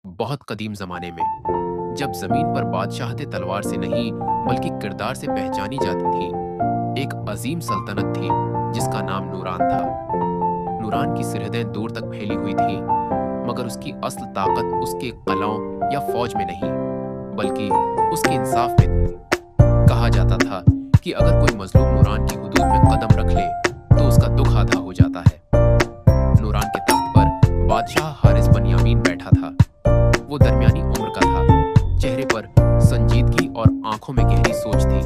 बहुत कदीम जमाने में जब जमीन पर बादशाहते तलवार से नहीं बल्कि किरदार से पहचानी जाती थी, एक अजीम सल्तनत थी जिसका नाम नूरान था। नूरान की सरहदें दूर तक फैली हुई थी, मगर उसकी असल ताकत उसके कलाओं या फौज में नहीं, बल्कि उसके इंसाफ में थी। कहा जाता था कि अगर कोई मजलूम नूरान की हुदूद में कदम रख ले तो उसका दुख आधा हो जाता है। नूरान के तख्त पर बादशाह हारिस बन यामीन बैठा था। वो दरमियानी उम्र का था, चेहरे पर संजीदगी और आंखों में गहरी सोच थी।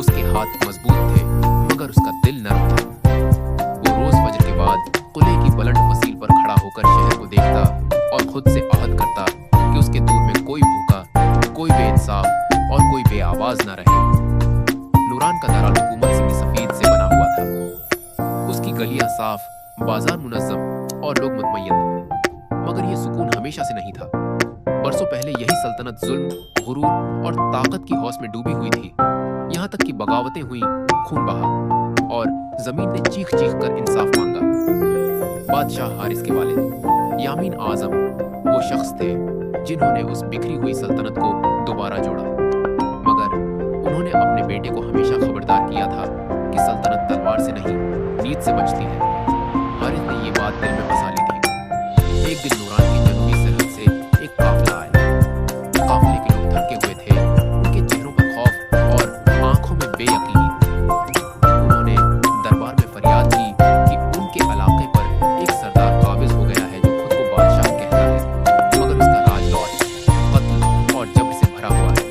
उसके हाथ मजबूत थे, मगर उसका दिल नरम था। वो रोज फजर के बाद कुले की बुलंद फसील पर खड़ा होकर शहर को देखता और खुद से आहद करता कि उसके दूर में कोई भूखा, कोई बेइंसाफ और कोई बेआवाज ना रहे। नूरान का दारुल हुकूमत सिंह सफीद से बना हुआ था। उसकी गलियां साफ, बाजार मुनज्जम और लोग मुतमय्यन थे। मगर यह सुकून हमेशा से नहीं था। बरसों पहले यही सल्तनत जुल्म, गुरूर और ताकत की हौस में डूबी हुई थी। यहाँ तक कि बगावतें हुई, खून बहा और जमीन ने चीख चीख कर इंसाफ मांगा। बादशाह हारिस के वालिद यामीन आजम वो शख्स थे जिन्होंने उस बिखरी हुई सल्तनत को दोबारा जोड़ा। मगर उन्होंने अपने बेटे को हमेशा खबरदार किया था कि सल्तनत तलवार से नहीं, नीत से बचती है। हारिस ने ये बात दिल में बसा ली थी। एक दिन नूरान की जनूबी सरहद से एक काफिला आया। काफिले के लोग थके हुए थे, उनके चेहरों पर खौफ और आंखों में बेयकीनी थी। उन्होंने दरबार में फरियाद की कि उनके इलाके पर एक सरदार काबिज हो गया है जो खुद को बादशाह कहता है, मगर उसका राज लौट, कत्ल और जब्र से भरा हुआ है।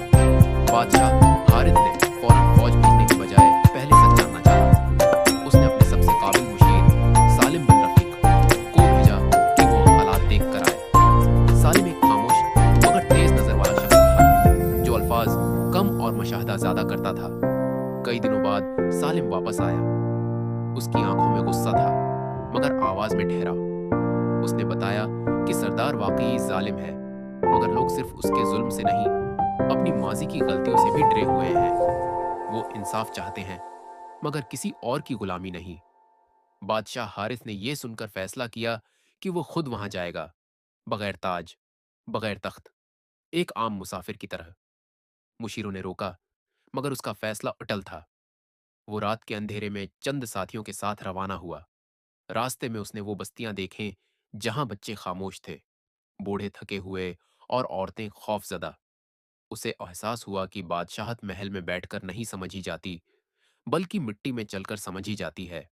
बादशाह हारिस ने फौरन फौज भेजने के बजाय पहले सच जानना चाहा। उसने अपने सबसे काबिल मुशीर सालिम बिन रफीक को भेजा कि वो हालात देख कर आए। सालिम एक खामोश मगर तेज नजर वाला शख्स था, जो अल्फाज कम और मुशाहदा ज्यादा करता था। कई दिनों बाद सालिम वापस आया। उसकी आंखों में गुस्सा था, मगर आवाज में ठहरा। उसने बताया कि सरदार वाकई जालिम है, मगर लोग सिर्फ उसके जुल्म से नहीं, अपनी माजी की गलतियों से भी डरे हुए हैं। वो इंसाफ चाहते हैं, मगर किसी और की गुलामी नहीं। बादशाह हारिस ने यह सुनकर फैसला किया कि वो खुद वहां जाएगा, बगैर ताज, बगैर तख्त, एक आम मुसाफिर की तरह। मुशीरों ने रोका, मगर उसका फैसला अटल था। वो रात के अंधेरे में चंद साथियों के साथ रवाना हुआ। रास्ते में उसने वो बस्तियां देखें जहां बच्चे खामोश थे, बूढ़े थके हुए और औरतें खौफजदा। उसे एहसास हुआ कि बादशाहत महल में बैठकर नहीं समझी जाती, बल्कि मिट्टी में चलकर समझी जाती है।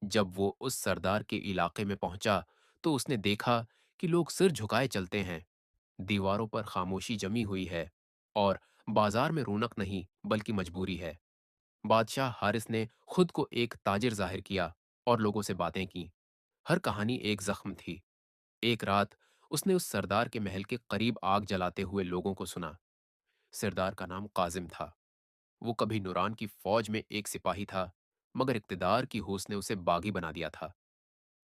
जब वो उस सरदार के इलाके में पहुंचा तो उसने देखा कि लोग सिर झुकाए चलते हैं, दीवारों पर खामोशी जमी हुई है और बाजार में रौनक नहीं बल्कि मजबूरी है। बादशाह हारिस ने खुद को एक ताजिर जाहिर किया और लोगों से बातें की। हर कहानी एक जख्म थी। एक रात उसने उस सरदार के महल के करीब आग जलाते हुए लोगों को सुना। सरदार का नाम काजिम था। वो कभी नूरान की फौज में एक सिपाही था, मगर इक्तदार की होश ने उसे बागी बना दिया था।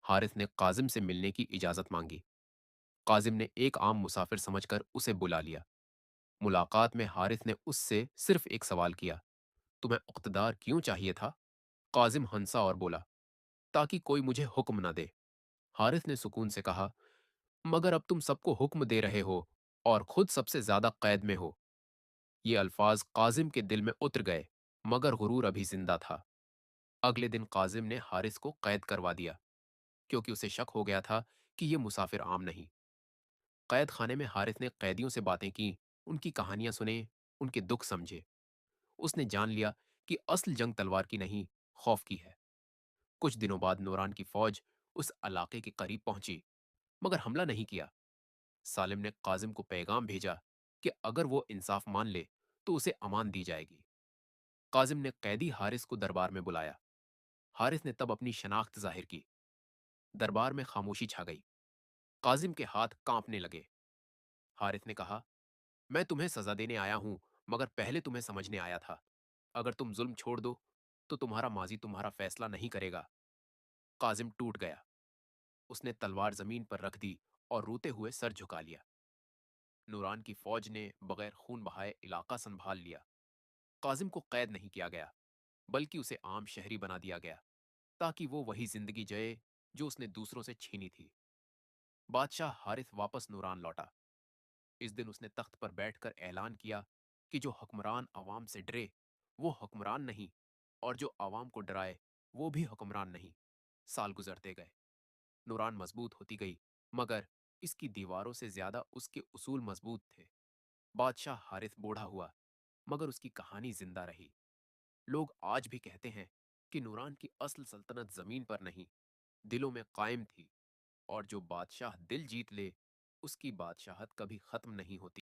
हारिस ने काजिम से मिलने की इजाजत मांगी। काजिम ने एक आम मुसाफिर समझकर उसे बुला लिया। मुलाकात में हारिस ने उससे सिर्फ एक सवाल किया, तुम्हें इक्तदार क्यों चाहिए था? काजिम हंसा और बोला, ताकि कोई मुझे हुक्म न दे। हारिस ने सुकून से कहा, मगर अब तुम सबको हुक्म दे रहे हो और खुद सबसे ज्यादा कैद में हो। ये अल्फाज काजिम के दिल में उतर गए, मगर गुरूर अभी जिंदा था। अगले दिन काजिम ने हारिस को कैद करवा दिया, क्योंकि उसे शक हो गया था कि ये मुसाफिर आम नहीं। कैद खाने में हारिस ने कैदियों से बातें की, उनकी कहानियां सुने, उनके दुख समझे। उसने जान लिया कि असल जंग तलवार की नहीं, खौफ की है। कुछ दिनों बाद नूरान की फौज उस इलाके के करीब पहुंची, मगर हमला नहीं किया। सालिम ने काजिम को पैगाम भेजा कि अगर वो इंसाफ मान ले तो उसे अमान दी जाएगी। काजिम ने कैदी हारिस को दरबार में बुलाया। हारिस ने तब अपनी शनाख्त जाहिर की। दरबार में खामोशी छा गई। काजिम के हाथ कांपने लगे। हारिस ने कहा, मैं तुम्हें सजा देने आया हूं, मगर पहले तुम्हें समझने आया था। अगर तुम जुल्म छोड़ दो तो तुम्हारा माजी तुम्हारा फैसला नहीं करेगा। काजिम टूट गया। उसने तलवार जमीन पर रख दी और रोते हुए सर झुका लिया। नूरान की फौज ने बगैर खून बहाए इलाका संभाल लिया। काजिम को कैद नहीं किया गया, बल्कि उसे आम शहरी बना दिया गया, ताकि वो वही जिंदगी जिए जो उसने दूसरों से छीनी थी। बादशाह हारिस वापस नूरान लौटा। इस दिन उसने तख्त पर बैठकर ऐलान किया कि जो हुक्मरान अवाम से डरे वो हुक्मरान नहीं, और जो अवाम को डराए वो भी हुक्मरान नहीं। साल गुजरते गए, नूरान मजबूत होती गई, मगर इसकी दीवारों से ज्यादा उसके उसूल मजबूत थे। बादशाह हारिस बूढ़ा हुआ, मगर उसकी कहानी जिंदा रही। लोग आज भी कहते हैं कि नूरान की असल सल्तनत जमीन पर नहीं, दिलों में कायम थी, और जो बादशाह दिल जीत ले उसकी बादशाहत कभी खत्म नहीं होती।